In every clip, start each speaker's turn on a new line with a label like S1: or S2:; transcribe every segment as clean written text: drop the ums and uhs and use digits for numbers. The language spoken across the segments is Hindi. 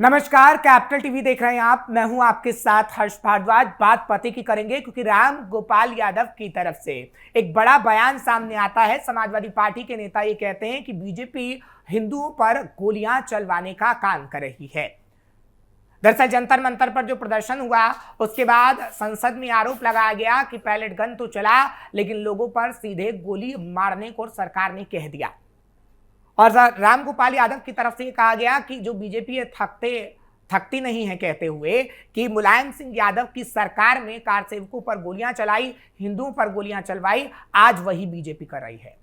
S1: नमस्कार, कैपिटल टीवी देख रहे हैं आप। मैं हूं आपके साथ हर्ष भारद्वाज। बात पते की करेंगे क्योंकि राम गोपाल यादव की तरफ से एक बड़ा बयान सामने आता है। समाजवादी पार्टी के नेता ये कहते हैं कि बीजेपी हिंदुओं पर गोलियां चलवाने का काम कर रही है। दरअसल जंतर मंतर पर जो प्रदर्शन हुआ उसके बाद संसद में आरोप लगाया गया कि पैलेट गन तो चला लेकिन लोगों पर सीधे गोली मारने को सरकार ने कह दिया। और राम गोपाल यादव की तरफ से कहा गया कि जो बीजेपी थकती नहीं है, कहते हुए कि मुलायम सिंह यादव की सरकार में कार सेवकों पर गोलियां चलाई, हिंदुओं पर गोलियां चलवाई, आज वही बीजेपी कर रही है।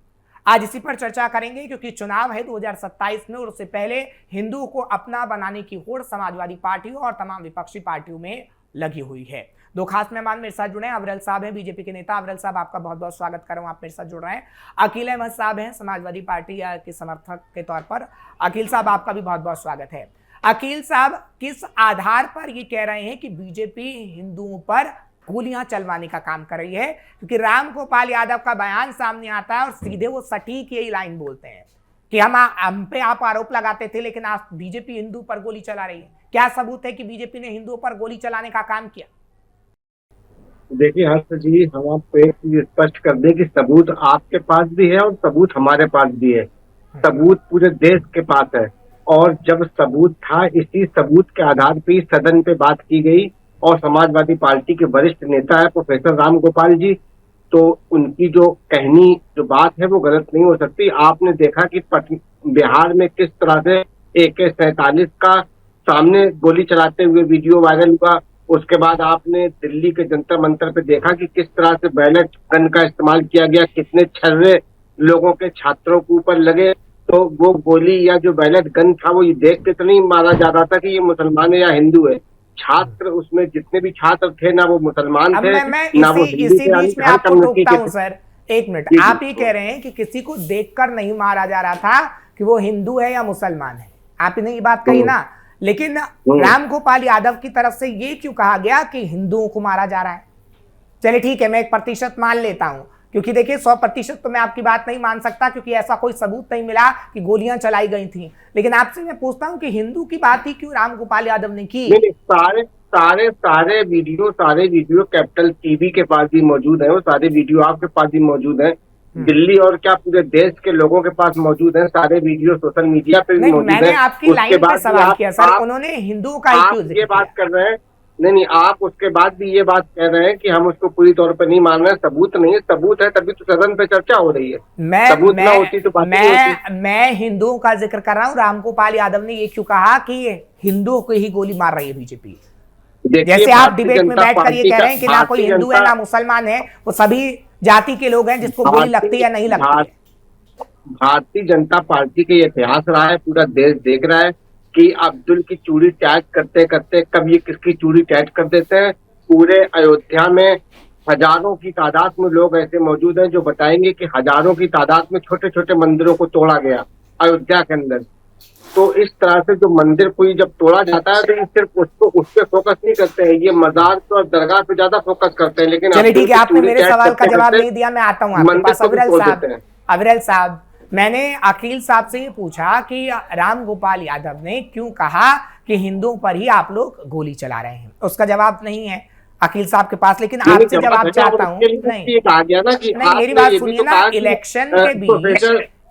S1: आज इसी पर चर्चा करेंगे क्योंकि चुनाव है 2027 में और उससे पहले हिंदुओं को अपना बनाने की होड़ समाजवादी पार्टियों और तमाम विपक्षी पार्टियों में लगी हुई है। दो खास मेहमान मेरे साथ जुड़े हैं। अविरल साहब हैं, बीजेपी के नेता। अविरल साहब, आपका बहुत बहुत स्वागत कर रहा हूं, आप मेरे साथ जुड़ रहे हैं। अकील अहमद साहब हैं, समाजवादी पार्टी के समर्थक के तौर पर। अकील साहब, आपका भी बहुत बहुत स्वागत है। अकील साहब, किस आधार पर ये कह रहे हैं कि बीजेपी हिंदुओं पर गोलियां चलवाने का काम कर रही है? क्योंकि राम गोपाल यादव का बयान सामने आता है और सीधे वो सटीक यही लाइन बोलते हैं कि हम पे आप आरोप लगाते थे लेकिन आज बीजेपी हिंदू पर गोली चला रही है। क्या सबूत है कि बीजेपी ने हिंदुओं पर गोली चलाने का काम किया?
S2: देखिए हर्ष जी, हम आपको एक चीज स्पष्ट कर दें कि सबूत आपके पास भी है और सबूत हमारे पास भी है। सबूत पूरे देश के पास है और जब सबूत था, इसी सबूत के आधार पर ही सदन पे बात की गई और समाजवादी पार्टी के वरिष्ठ नेता है प्रोफेसर राम गोपाल जी, तो उनकी जो कहनी जो बात है वो गलत नहीं हो सकती। आपने देखा कि बिहार में किस तरह से AK-47 का सामने गोली चलाते हुए वीडियो वायरल हुआ। उसके बाद आपने दिल्ली के जंतर मंतर पे देखा कि किस तरह से बैलेट गन का इस्तेमाल किया गया, कितने छर्रे लोगों के छात्रों के ऊपर लगे। तो वो गोली या जो बैलेट गन था वो ये देख के तो नहीं मारा जा रहा था कि ये मुसलमान है या हिंदू है। छात्र, उसमें जितने भी छात्र थे ना वो मुसलमान थे ना वो हिंदू थे।
S1: बीच में आपको टोकता हूं सर, एक मिनट। आप ये कह रहे हैं कि किसी को देखकर नहीं मारा जा रहा था कि वो हिंदू है या मुसलमान है, आपने ये बात कही ना, लेकिन राम गोपाल यादव की तरफ से ये क्यों कहा गया कि हिंदुओं को मारा जा रहा है? चलिए ठीक है, मैं 1% मान लेता हूं, क्योंकि देखिए 100% तो मैं आपकी बात नहीं मान सकता क्योंकि ऐसा कोई सबूत नहीं मिला कि गोलियां चलाई गई थी। लेकिन आपसे मैं पूछता हूं कि हिंदू की बात ही क्यों राम गोपाल यादव ने की?
S2: सारे वीडियो कैपिटल टीवी के पास भी मौजूद है, वो सारे वीडियो आपके पास भी मौजूद है, दिल्ली और क्या पूरे देश के लोगों के पास मौजूद है, सारे वीडियो सोशल मीडिया पे भी मौजूद है।
S1: मैंने आपकी लाइन पे सवाल किया सर, उन्होंने हिंदुओं का ही क्यों
S2: ये बात कर रहे हैं? नहीं, आप उसके बाद भी ये बात कह रहे हैं कि हम उसको पूरी तौर पर नहीं मान रहे। सबूत नहीं है, सबूत है तभी तो सदन पे चर्चा हो रही है। सबूत ना होती तो बात नहीं होती।
S1: मैं हिंदुओं का जिक्र कर रहा हूँ। राम गोपाल यादव ने ये क्यों कहा कि हिंदुओं को ही गोली मार रही है बीजेपी? जैसे आप डिबेट में बैठ कर ये कह रहे हैं कि ना कोई हिंदू है ना मुसलमान है, वो सभी जाति के लोग हैं जिसको गोली लगती है या नहीं लगती है।
S2: भारतीय जनता पार्टी के इतिहास रहा है, पूरा देश देख रहा है कि अब्दुल की चूड़ी टैग करते करते कब ये किसकी चूड़ी टैग कर देते हैं। पूरे अयोध्या में हजारों की तादाद में लोग ऐसे मौजूद हैं जो बताएंगे कि हजारों की तादाद में छोटे छोटे मंदिरों को तोड़ा गया अयोध्या के अंदर। तो इस तरह से जो मंदिर कोई जब तोड़ा जाता है तो ये सिर्फ उस पे फोकस नहीं करते हैं, ये मजार पे और दरगाह पे ज्यादा फोकस करते हैं। लेकिन
S1: चलिए ठीक है, आपने मेरे सवाल का जवाब नहीं दिया, मैं आता हूँ आपके पास। अविरल साहब, मैंने अकील साहब से ये पूछा कि राम गोपाल यादव ने क्यों कहा कि हिंदुओं पर ही आप लोग गोली चला रहे हैं, उसका जवाब नहीं है अकील साहब के पास, लेकिन आपसे जवाब चाहता हूँ। नहीं, मेरी बात सुनिए ना,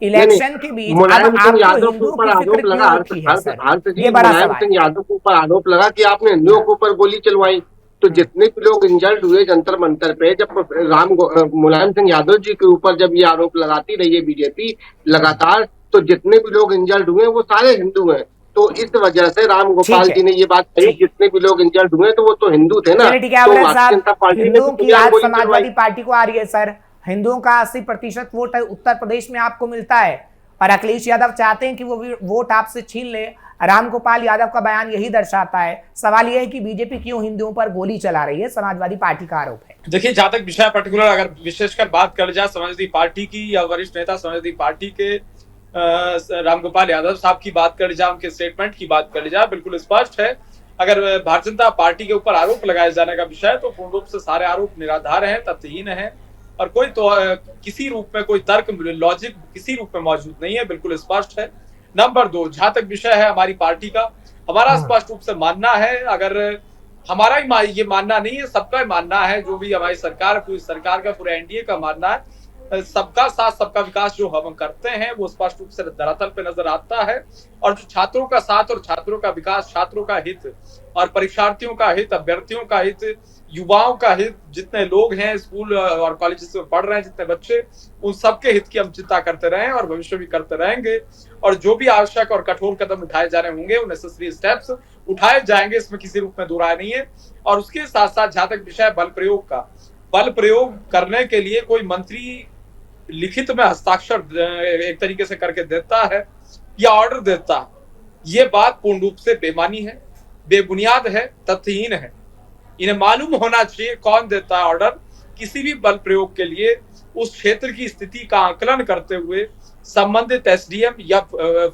S1: इलेक्शन के बीच
S2: मुलायम सिंह यादव के ऊपर आरोप लगा, मुलायम सिंह यादव के ऊपर आरोप लगा कि आपने हिंदुओं के ऊपर गोली चलवाई। तो जितने भी लोग इंजर्ड हुए जंतर मंतर पे, जब मुलायम सिंह यादव जी के ऊपर जब ये आरोप लगाती रही है बीजेपी लगातार, तो जितने भी लोग इंजर्ड हुए वो सारे हिंदू हैं। तो इस वजह से राम गोपाल जी ने ये बात कही, जितने भी लोग इंजर्ड हुए तो वो तो हिंदू थे ना।
S1: तो भारतीय जनता पार्टी ने समाजवादी पार्टी को आ रही है सर, हिंदुओं का 80% वोट उत्तर प्रदेश में आपको मिलता है और अखिलेश यादव चाहते हैं कि वो वोट आपसे छीन ले। राम गोपाल यादव का बयान यही दर्शाता है। सवाल यह है कि बीजेपी क्यों हिंदुओं पर गोली चला रही है, समाजवादी पार्टी का आरोप है।
S3: देखिए, जहां तक विषय पर्टिकुलर अगर विशेषकर बात कर जाए समाजवादी पार्टी की या वरिष्ठ नेता समाजवादी पार्टी के राम गोपाल यादव साहब की बात कर जाए, उनके स्टेटमेंट की बात कर जाए, बिल्कुल स्पष्ट है। अगर भारतीय जनता पार्टी के ऊपर आरोप लगाए जाने का विषय तो पूर्ण रूप से सारे आरोप निराधार हैं, तथ्यहीन है और कोई तो किसी रूप में कोई तर्क लॉजिक किसी रूप में मौजूद नहीं है, बिल्कुल स्पष्ट है। नंबर 2, जहां तक विषय है हमारी पार्टी का, हमारा स्पष्ट रूप से मानना है, अगर हमारा ही ये मानना नहीं है, सबका ही मानना है, जो भी हमारी सरकार, पूरी सरकार का, पूरे एनडीए का मानना है, सबका साथ सबका विकास जो हम करते हैं वो स्पष्ट रूप से धरातल पे नजर आता है। और जो छात्रों का साथ और छात्रों का विकास, छात्रों का हित और परीक्षार्थियों का हित, अभ्यर्थियों का हित, युवाओं का हित, जितने लोग हैं स्कूल और कॉलेज में पढ़ रहे हैं, जितने बच्चे, उन सबके हित की हम चिंता करते रहे और भविष्य भी करते रहेंगे। और जो भी आवश्यक और कठोर कदम उठाए जाने होंगे, वो नेसेसरी स्टेप्स उठाए जाएंगे, इसमें किसी रूप में दो राय नहीं है। और उसके साथ साथ जहां तक विषय बल प्रयोग का, बल प्रयोग करने के लिए कोई मंत्री लिखित में हस्ताक्षर एक तरीके से करके देता है या ऑर्डर देता है, ये बात पूर्ण रूप से बेमानी है, बेबुनियाद है, तथ्यहीन है। इन्हें मालूम होना चाहिए कौन देता है ऑर्डर। किसी भी बल प्रयोग के लिए उस क्षेत्र की स्थिति का आकलन करते हुए संबंधित एसडीएम या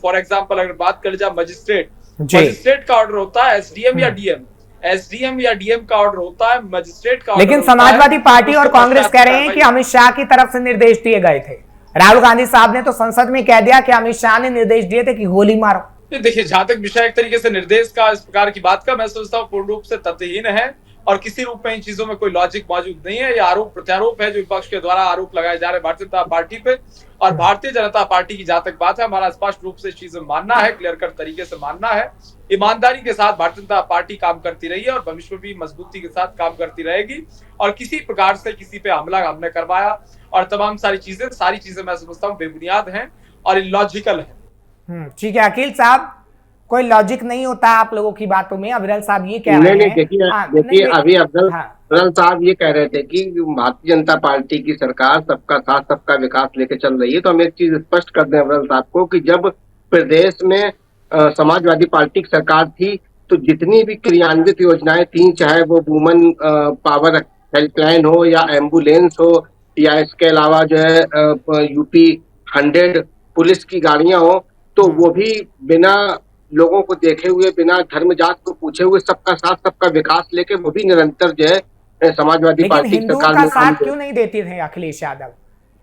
S3: फॉर एग्जांपल अगर बात कर जाए मजिस्ट्रेट का ऑर्डर होता है, एसडीएम या डीएम का ऑर्डर होता है, मजिस्ट्रेट का।
S1: लेकिन समाजवादी पार्टी और कांग्रेस कह रहे हैं कि अमित शाह की तरफ से निर्देश दिए गए थे। राहुल गांधी साहब ने तो संसद में कह दिया कि अमित शाह ने निर्देश दिए थे कि गोली मारो।
S3: देखिए, जहां तक विषय एक तरीके से निर्देश का, इस प्रकार की बात का, मैं सोचता हूँ पूर्ण रूप से तथ्यहीन है और किसी रूप में इन चीजों में कोई लॉजिक मौजूद नहीं है। ये आरोप प्रत्यारोप है जो विपक्ष के द्वारा आरोप लगाए जा रहे भारतीय जनता पार्टी पे। और भारतीय जनता पार्टी की जहां तक बात है, हमारा स्पष्ट रूप से इस चीज में मानना है, क्लियर कट तरीके से मानना है, ईमानदारी के साथ भारतीय जनता पार्टी काम करती रही है और भविष्य में भी मजबूती के साथ काम करती रहेगी। और किसी प्रकार से किसी पे हमला हमने करवाया और तमाम सारी चीजें मैं समझता हूँ बेबुनियाद हैं और इलॉजिकल है।
S1: ठीक है अखिल साहब, कोई लॉजिक नहीं होता आप लोगों की बातों में। अविरल साहब ये कह रहे हैं,
S2: देखिए अभी अफजल साहब ये कह रहे थे कि भारतीय जनता पार्टी की सरकार सबका साथ सबका विकास लेके चल रही है। तो हम एक चीज स्पष्ट कर दें अफजल साहब को कि जब प्रदेश में समाजवादी पार्टी की सरकार थी तो जितनी भी क्रियान्वित योजनाएं थी, चाहे वो वुमन पावर हेल्पलाइन हो या एम्बुलेंस हो या इसके अलावा जो है यूपी 100 पुलिस की गाड़ियां हो, तो वो भी बिना लोगों को देखे हुए, बिना धर्म जात को पूछे हुए, सबका साथ सबका विकास लेके वो भी निरंतर जो है समाजवादी पार्टी की सरकार में
S1: साथ क्यों नहीं देते थे अखिलेश यादव?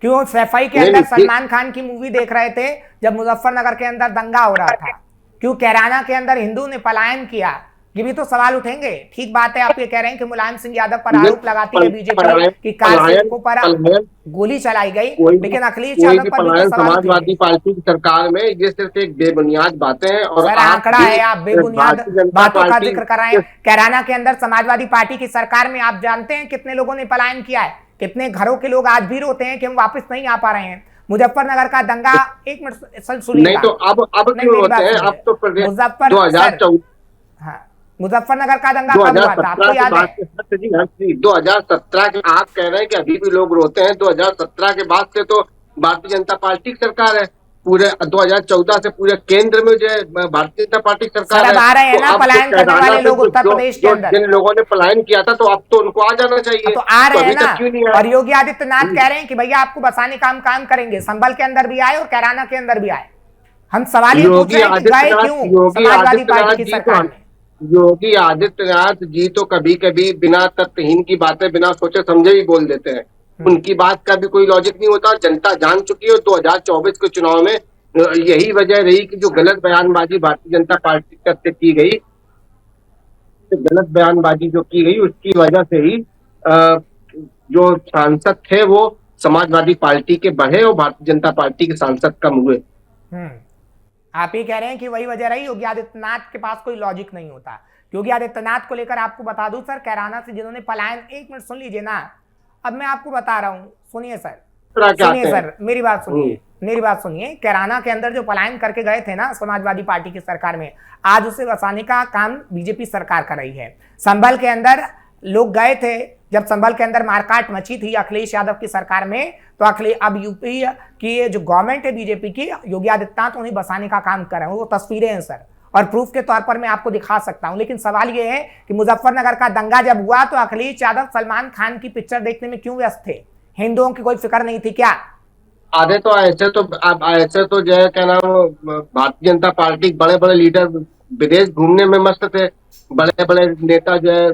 S1: क्यों सफाई के अंदर सलमान खान की मूवी देख रहे थे जब मुजफ्फरनगर के अंदर दंगा हो रहा था? क्यों कैराना के अंदर हिंदू ने पलायन किया? ये भी तो सवाल उठेंगे। ठीक बात है, आप ये कह रहे हैं कि मुलायम सिंह यादव पर आरोप लगाती है बीजेपी कि कार पर गोली चलाई गई, लेकिन अखिलेश यादव पर भी तो
S2: समाजवादी पार्टी की सरकार में ये सिर्फ एक बेबुनियाद बातें हैं। और
S1: आंकड़ा है, आप बेबुनियाद बातों का जिक्र कर रहे हैं। कैराना के अंदर समाजवादी पार्टी की सरकार में आप जानते हैं कितने लोगों ने पलायन किया है? कितने घरों के लोग आज भी रोते हैं कि हम वापस नहीं आ पा रहे हैं। मुजफ्फरनगर का दंगा, एक मिनट सुनिए,
S2: नहीं तो अब क्यों होते हैं? अब तो प्रदेश 2014,
S1: हाँ, मुजफ्फरनगर का दंगा कब हुआ था आपको याद है?
S2: 2017 के आप कह रहे हैं कि अभी भी लोग रोते हैं। 2017 के बाद से तो भारतीय जनता पार्टी की सरकार है, पूरे 2014 से पूरे केंद्र में जो है भारतीय जनता पार्टी की सरकार है।
S1: आ रहे हैं ना पलायन करने वाले लोग उत्तर प्रदेश के अंदर,
S2: जिन लोगों ने पलायन किया था, तो अब तो उनको आ जाना चाहिए।
S1: तो आ रहे हैं ना। और योगी आदित्यनाथ कह रहे हैं कि भैया आपको बसाने का हम काम करेंगे। संभल के अंदर भी आए और कैराना के अंदर भी आए। हम सवाल ये पूछ रहे हैं कि गए क्यों समाजवादी पार्टी की सरकार में?
S2: योगी आदित्यनाथ जी तो कभी कभी बिना तथ्यहीन की बातें बिना सोचे समझे ही बोल देते हैं। उनकी बात का भी कोई लॉजिक नहीं होता। जनता जान चुकी है 2024 के चुनाव में यही वजह रही कि जो गलत बयानबाजी भारतीय जनता पार्टी की तरफ से की गई, गलत बयानबाजी जो की गई उसकी वजह से ही जो सांसद थे वो समाजवादी पार्टी के बढ़े और भारतीय जनता पार्टी के सांसद कम हुए।
S1: आप ये कह रहे हैं कि वही वजह रही। योगी आदित्यनाथ के पास कोई लॉजिक नहीं होता। योगी आदित्यनाथ को लेकर आपको बता दूं सर, कैराना से जिन्होंने पलायन, एक मिनट सुन लीजिए ना, अब मैं आपको बता रहा हूं, सुनिए सर, सुनिए सर, मेरी बात सुनिए। कैराना के अंदर जो पलायन करके गए थे ना समाजवादी पार्टी की सरकार में, आज उसे बसाने का काम बीजेपी सरकार कर रही है। संभल के अंदर लोग गए थे जब संभल के अंदर मारकाट मची थी अखिलेश यादव की सरकार में, तो अब यूपी की जो गवर्नमेंट है बीजेपी की, योगी आदित्यनाथ उन्हें बसाने का काम कर रहे हैं। वो तस्वीरें हैं सर, और प्रूफ के तौर पर मैं आपको दिखा सकता हूं। लेकिन सवाल ये है कि मुजफ्फरनगर का दंगा जब हुआ तो अखिलेश यादव सलमान खान की पिक्चर देखने में क्यों व्यस्त थे? हिंदुओं की कोई फिक्र नहीं थी क्या?
S2: आधे तो ऐसे तो जो है क्या नाम, भारतीय जनता पार्टी बड़े बड़े लीडर विदेश घूमने में मस्त थे। बड़े बड़े नेता जो है,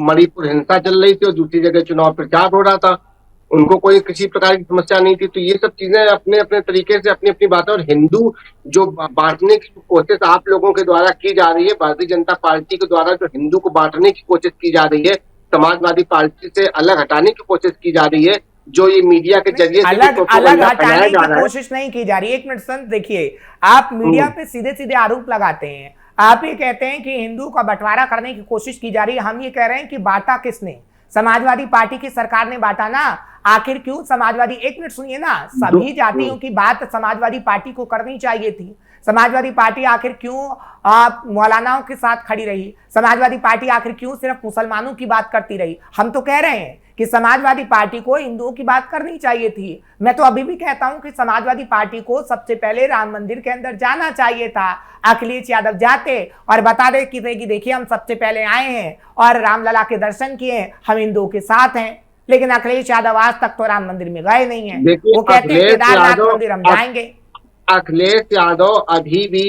S2: मणिपुर हिंसा चल रही थी और दूसरी जगह चुनाव प्रचार हो रहा था। उनको कोई किसी प्रकार की समस्या नहीं थी। तो ये सब चीजें अपने अपने तरीके से अपनी अपनी बात है। और हिंदू जो बांटने की कोशिश आप लोगों के द्वारा की जा रही है, भारतीय जनता पार्टी के द्वारा जो हिंदू को बांटने की कोशिश की जा रही है, समाजवादी पार्टी से अलग हटाने की कोशिश की जा रही है, जो ये मीडिया के जरिए से
S1: अलग अलग हटाने
S2: जा
S1: की
S2: रहा है।
S1: कोशिश नहीं की जा रही। एक मिनट संत, देखिए आप मीडिया पे सीधे सीधे आरोप लगाते हैं। आप ये कहते हैं कि हिंदू का बंटवारा करने की कोशिश की जा रही है। हम ये कह रहे हैं कि बांटा किसने? समाजवादी पार्टी की सरकार ने बांटा ना। आखिर क्यों समाजवादी, एक मिनट सुनिए ना, सभी जातियों की बात समाजवादी पार्टी को करनी चाहिए थी। समाजवादी पार्टी आखिर क्यों मौलानाओं के साथ खड़ी रही? समाजवादी पार्टी आखिर क्यों सिर्फ मुसलमानों की बात करती रही? हम तो कह रहे हैं कि समाजवादी पार्टी को हिंदुओं की बात करनी चाहिए थी। मैं तो अभी भी कहता हूं कि समाजवादी पार्टी को सबसे पहले राम मंदिर के अंदर जाना चाहिए था। अखिलेश यादव जाते और बता दे कि देखिए हम सबसे पहले आए हैं और रामलला के दर्शन किए, हम हिंदुओं के साथ हैं। लेकिन अखिलेश यादव आज तक तो राम मंदिर में गए नहीं है। वो कहते हैं केदारनाथ मंदिर हम जाएंगे।
S2: अखिलेश यादव अभी भी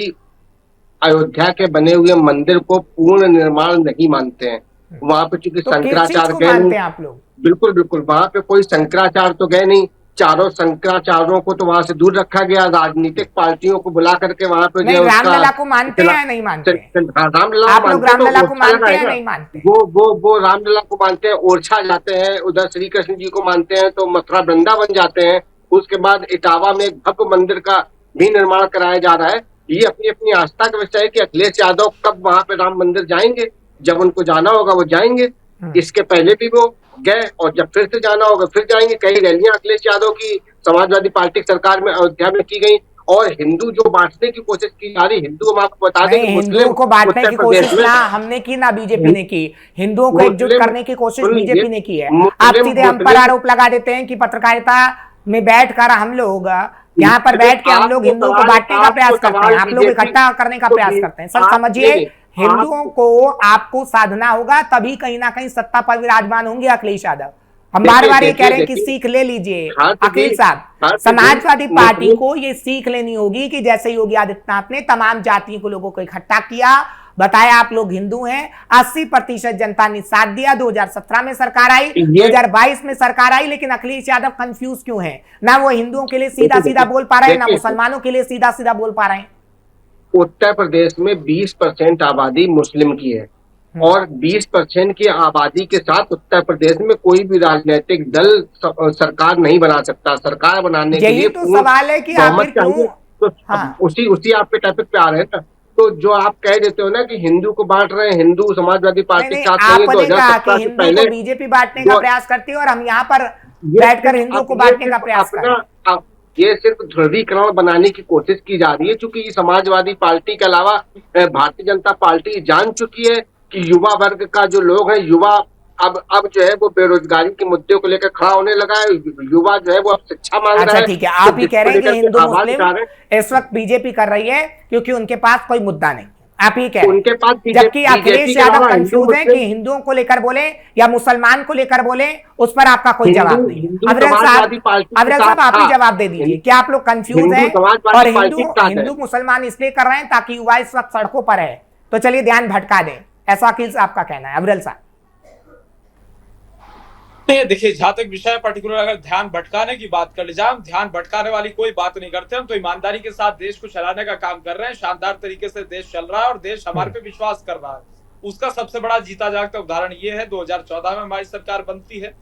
S2: अयोध्या के बने हुए मंदिर को पूर्ण निर्माण नहीं मानते हैं। वहां पे चूंकि
S1: तो
S2: शंकराचार्य
S1: गए नहीं, आप लोग
S2: बिल्कुल बिल्कुल वहां पे कोई शंकराचार्य तो गए नहीं। चारों शंकराचार्यों को तो वहां से दूर रखा गया। राजनीतिक पार्टियों को बुला करके वहां पे
S1: नहीं, रामलला को मानते हैं नहीं मानते?
S2: रामलला
S1: आप लोग रामलला को मानते हैं नहीं मानते?
S2: वो रामलला को मानते हैं, ओरछा जाते हैं, उधर श्री कृष्ण जी को मानते हैं, तो मथुरा वृंदावन जाते हैं। उसके बाद इटावा में एक भव्य मंदिर का भी निर्माण कराया जा रहा है। ये अपनी अपनी आस्था का विषय है कि अखिलेश यादव कब वहां पे राम मंदिर जाएंगे। जब उनको जाना होगा वो जाएंगे। इसके पहले भी वो गए और जब फिर से जाना होगा फिर जाएंगे। कई रैलियां अखिलेश यादव की समाजवादी पार्टी सरकार में अयोध्या में की गई। और हिंदू जो बांटने की कोशिश की जा रही, हिंदू हम आपको बता दें,
S1: हिंदुओं को बांटने की कोशिश ना हमने की ना बीजेपी ने की। हिंदुओं को एकजुट करने की कोशिश बीजेपी ने की है। आप सीधे हम पर आरोप लगा देते हैं कि पत्रकारिता में बैठकर हम लोग यहाँ पर बैठ के हम लोग हिंदुओं को बांटने का प्रयास करते हैं, आप लोग इकट्ठा करने का प्रयास करते हैं। सर समझिए, हिंदुओं को आपको साधना होगा तभी कहीं ना कहीं सत्ता पर विराजमान होंगे अखिलेश यादव। हम बार बार ये कह रहे हैं कि सीख ले लीजिए अखिल साहब। समाजवादी पार्टी को ये सीख लेनी होगी कि जैसे योगी आदित्यनाथ ने तमाम जातियों को लोगों को इकट्ठा किया, बताया आप लोग हिंदू हैं, 80% जनता ने साथ दिया। 2017 में सरकार आई, 2022 में सरकार आई, लेकिन अखिलेश यादव कंफ्यूज क्यों है? ना वो हिंदुओं के लिए सीधा सीधा बोल पा रहे हैं, ना मुसलमानों के लिए सीधा सीधा बोल पा रहे हैं।
S2: उत्तर प्रदेश में 20% आबादी मुस्लिम की है और 20% की आबादी के साथ उत्तर प्रदेश में कोई भी राजनीतिक दल सरकार नहीं बना सकता। सरकार बनाने के लिए
S1: तो सवाल है कि आखिर क्यों?
S2: तो उसी आपके टॉपिक पे आ रहे हैं ना। तो जो आप कह देते हो ना कि हिंदू को बांट रहे हैं, हिंदू समाजवादी पार्टी के साथ
S1: आपने कहा कि हिंदू को बीजेपी बांटने का प्रयास करती है और हम यहाँ पर बैठकर हिंदू को बांटने का प्रयास कर रहे हैं।
S2: ये सिर्फ ध्रुवीकरण बनाने की कोशिश की जा रही है, क्योंकि समाजवादी पार्टी के अलावा भारतीय जनता पार्टी जान चुकी है कि युवा वर्ग का जो लोग है, युवा अब जो है वो बेरोजगारी के मुद्दे को लेकर खड़ा होने लगा है। युवा जो है वो अब शिक्षा मांग रहा है।
S1: ठीक है, आप ही कह रहे हैं कि हिंदू मुस्लिम इस वक्त बीजेपी कर रही है क्योंकि उनके पास कोई मुद्दा नहीं। आप ही कह रहे हैं, जबकि अखिलेश यादव कंफ्यूज है कि हिंदुओं को लेकर बोले या मुसलमान को लेकर बोले, उस पर आपका कोई जवाब नहीं। अविरल साहब आप ही जवाब दे दीजिए, क्या आप लोग कंफ्यूज हैं और हिंदू मुसलमान इसलिए कर रहे हैं ताकि युवा इस वक्त सड़कों पर है, तो चलिए ध्यान भटका दें, ऐसा अखिल साहब का कहना है। अविरल साहब
S3: देखिए, जहां तक विषय पर्टिकुलर अगर ध्यान भटकाने की बात कर ले जाए, हम ध्यान भटकाने वाली कोई बात नहीं करते। हम तो ईमानदारी के साथ देश को चलाने का काम कर रहे हैं। शानदार तरीके से देश चल रहा है और देश हमारे पे विश्वास कर रहा है। उसका सबसे बड़ा जीता जागता उदाहरण ये है, 2014 में हमारी सरकार बनती है,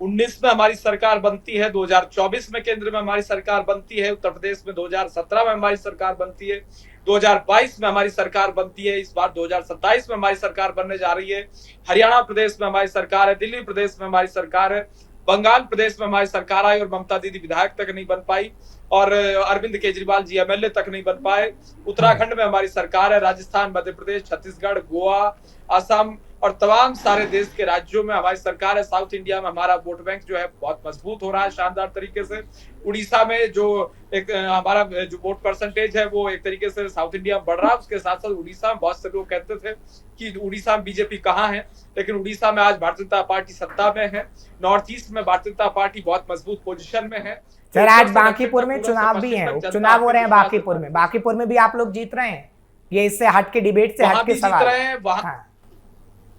S3: 19 में हमारी सरकार बनती है, 2024 में केंद्र में हमारी सरकार बनती है, उत्तर प्रदेश में 2017 में हमारी सरकार बनती है, 2022 में हमारी सरकार बनती है, इस बार 2027 में हमारी सरकार बनने जा रही है। हरियाणा प्रदेश में हमारी सरकार है, दिल्ली प्रदेश में हमारी सरकार है, बंगाल प्रदेश में हमारी सरकार आई और ममता दीदी विधायक तक नहीं बन पाई और अरविंद केजरीवाल जी एमएलए तक नहीं बन पाए। उत्तराखंड में हमारी सरकार है, राजस्थान, मध्य प्रदेश, छत्तीसगढ़, गोवा, असम और तमाम सारे देश के राज्यों में हमारी सरकार है। साउथ इंडिया में हमारा वोट बैंक जो है बहुत मजबूत हो रहा है शानदार तरीके से। उड़ीसा में जो एक हमारा जो वोट परसेंटेज है वो एक तरीके से साउथ इंडिया में बढ़ रहा है। उसके साथ साथ उड़ीसा में बहुत से लोग कहते थे कि उड़ीसा में बीजेपी कहाँ है, लेकिन उड़ीसा में आज भारतीय जनता पार्टी सत्ता में है। नॉर्थ ईस्ट में भारतीय जनता पार्टी बहुत मजबूत पोजीशन में है।
S1: सर, आज बांकीपुर में चुनाव भी है, उपचुनाव हो रहे हैं बांकीपुर में भी आप लोग जीत रहे हैं। ये इससे हट के डिबेट से हट के सवाल है।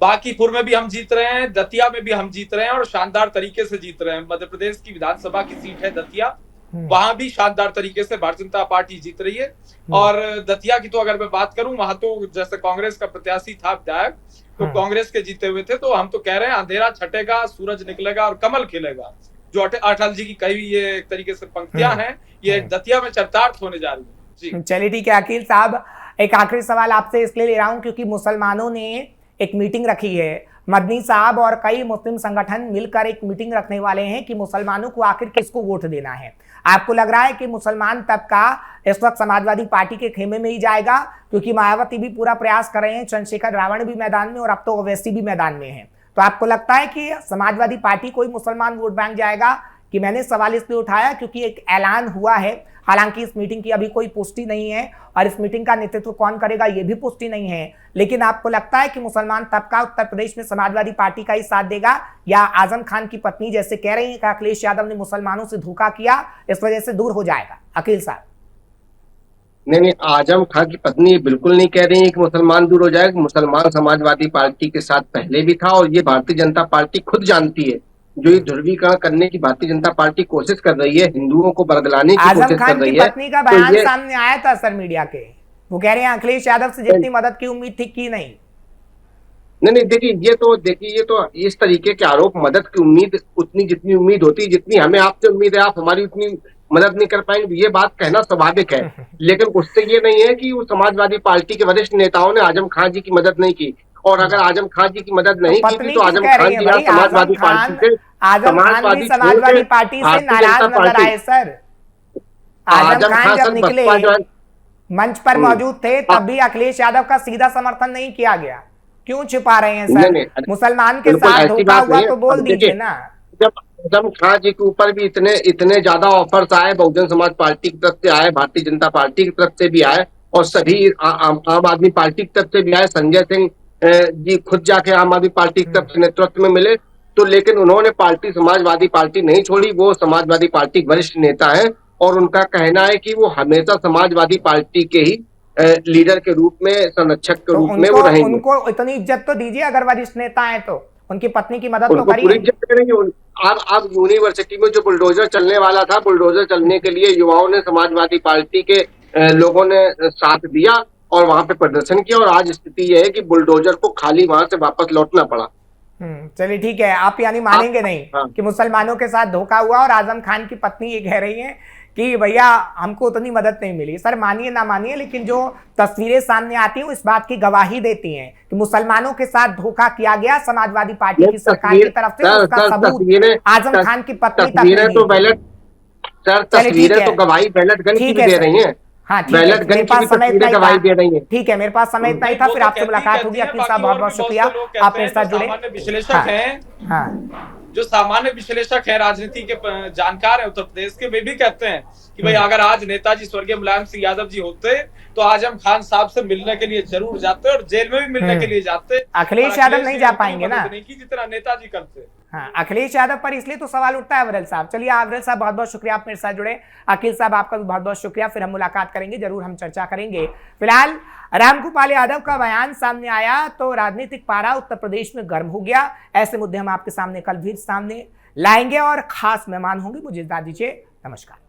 S3: बांकीपुर में भी हम जीत रहे हैं, दतिया में भी हम जीत रहे हैं और शानदार तरीके से जीत रहे हैं। मध्य प्रदेश की विधानसभा की सीट है दतिया, वहां भी शानदार तरीके से भारतीय जनता पार्टी जीत रही है। और दतिया की तो अगर मैं बात करूं, वहां तो जैसे कांग्रेस का प्रत्याशी था विधायक, तो कांग्रेस के जीते हुए थे। तो हम तो कह रहे हैं अंधेरा छटेगा, सूरज निकलेगा और कमल खिलेगा। जो अटल जी की कही हुई ये एक तरीके से पंक्तियां हैं, ये दतिया में चरितार्थ होने जा रही है। जी
S1: चलिए ठीक है अकील साहब, एक आखिरी सवाल आपसे इसलिए ले रहा हूं क्योंकि मुसलमानों ने एक मीटिंग रखी है। मदनी साहब और कई मुस्लिम संगठन मिलकर एक मीटिंग रखने वाले हैं कि मुसलमानों को आखिर किसको वोट देना है। आपको लग रहा है कि मुसलमान तबका इस वक्त समाजवादी पार्टी के खेमे में ही जाएगा? क्योंकि मायावती भी पूरा प्रयास कर रहे हैं, चंद्रशेखर रावण भी मैदान में और अब तो ओवैसी भी मैदान में है। तो आपको लगता है कि समाजवादी पार्टी को ही मुसलमान वोट बैंक जाएगा? कि मैंने सवाल इसलिए उठाया क्योंकि एक ऐलान हुआ है, हालांकि इस मीटिंग की अभी कोई पुष्टि नहीं है और इस मीटिंग का नेतृत्व कौन करेगा ये भी पुष्टि नहीं है। लेकिन आपको लगता है कि मुसलमान तबका उत्तर प्रदेश में समाजवादी पार्टी का ही साथ देगा, या आजम खान की पत्नी जैसे कह रही है कि अखिलेश यादव ने मुसलमानों से धोखा किया, इस वजह से दूर हो जाएगा? अकील साहब।
S2: नहीं, आजम खान की पत्नी बिल्कुल नहीं कह रही है कि मुसलमान दूर हो जाएगा। मुसलमान समाजवादी पार्टी के साथ पहले भी था और ये भारतीय जनता पार्टी खुद जानती है। जो ये ध्रुवीकरण करने की भारतीय जनता पार्टी कोशिश कर रही है, हिंदुओं को बरगलाने की कोशिश कर रही है।
S1: आजम खान की पत्नी का बयान सामने आया था सर मीडिया के, वो कह रहे हैं अखिलेश यादव से जितनी मदद की उम्मीद थी की नहीं।
S2: नहीं, देखिए ये तो इस तरीके के आरोप, मदद की उम्मीद उतनी जितनी उम्मीद होती, जितनी हमें आपसे उम्मीद है, आप हमारी उतनी मदद नहीं कर पाएंगे, ये बात कहना स्वाभाविक है। लेकिन उससे ये नहीं है कि वो समाजवादी पार्टी के वरिष्ठ नेताओं ने आजम खान जी की मदद नहीं की। और अगर आजम खान जी की मदद नहीं की थी तो आजम खान जी समाजवादी पार्टी से
S1: समाजवादी पार्टी से नाराज नजर आए सर। आजम खान जब निकले मंच पर मौजूद थे तब भी अखिलेश यादव का सीधा समर्थन नहीं किया गया। क्यों छिपा रहे हैं सर? मुसलमान के साथ धोखा हुआ तो बोल दीजिए ना।
S2: जब आजम खान जी के ऊपर भी इतने ज्यादा ऑफर्स आए, बहुजन समाज पार्टी की तरफ से आए, भारतीय जनता पार्टी की तरफ से भी आए और सभी आम आदमी पार्टी की तरफ से भी आए, संजय सिंह जी खुद जाके आम आदमी पार्टी की तरफ से नेतृत्व में मिले, तो लेकिन उन्होंने पार्टी समाजवादी पार्टी नहीं छोड़ी। वो समाजवादी पार्टी के वरिष्ठ नेता है और उनका कहना है कि वो हमेशा समाजवादी पार्टी के ही लीडर के रूप में, संरक्षक के रूप में वो रहेंगे।
S1: उनको इतनी इज्जत तो दीजिए, अगर वरिष्ठ नेता है तो उनकी पत्नी की मदद तो करिए।
S2: इज्जत करेंगे। अब यूनिवर्सिटी में जो बुलडोजर चलने वाला था, बुलडोजर चलने के लिए युवाओं ने, समाजवादी पार्टी के लोगों ने साथ दिया और वहां पे प्रदर्शन किया और आज स्थिति यह है कि बुलडोजर को खाली वहां से वापस लौटना पड़ा।
S1: चलिए ठीक है, आप यानी मानेंगे नहीं कि मुसलमानों के साथ धोखा हुआ और आजम खान की पत्नी ये कह रही है कि भैया हमको उतनी मदद नहीं मिली। सर मानिए ना मानिए, लेकिन जो तस्वीरें सामने आती हैं इस बात की गवाही देती हैं कि मुसलमानों के साथ धोखा किया गया समाजवादी पार्टी की सरकार की तरफ से। उसका सबूत आजम खान की पत्नी
S2: तस्वीरें तो गवाही बैलेट गन की दे रही है।
S1: हाँ ठीक है, मेरे पास समय इतना ही था। ठीक है, मेरे पास समय इतना ही था। फिर आपसे मुलाकात होगी। अकील साहब बहुत बहुत शुक्रिया, आप मेरे साथ जुड़े।
S3: विश्लेषक हैं, जो सामान्य विश्लेषक हैं, राजनीति के जानकार हैं उत्तर प्रदेश के, वे भी कहते हैं कि भाई अगर आज नेताजी स्वर्गीय मुलायम सिंह यादव जी होते तो आजम खान साहब से मिलने के लिए जरूर जाते और जेल में भी मिलने के लिए जाते।
S1: अखिलेश यादव नहीं जा पाएंगे ना,
S3: जितना नेताजी करते।
S1: हाँ, अखिलेश यादव पर इसलिए तो सवाल उठता है अवरल साहब। चलिए अवरल साहब बहुत बहुत शुक्रिया, आप मेरे साथ जुड़े। अकील साहब आपका भी बहुत बहुत शुक्रिया। फिर हम मुलाकात करेंगे, जरूर हम चर्चा करेंगे। फिलहाल रामगोपाल यादव का बयान सामने आया तो राजनीतिक पारा उत्तर प्रदेश में गर्म हो गया। ऐसे मुद्दे हम आपके सामने कल भी सामने लाएंगे और खास मेहमान होंगे। मुझे इजाजत दीजिए, नमस्कार।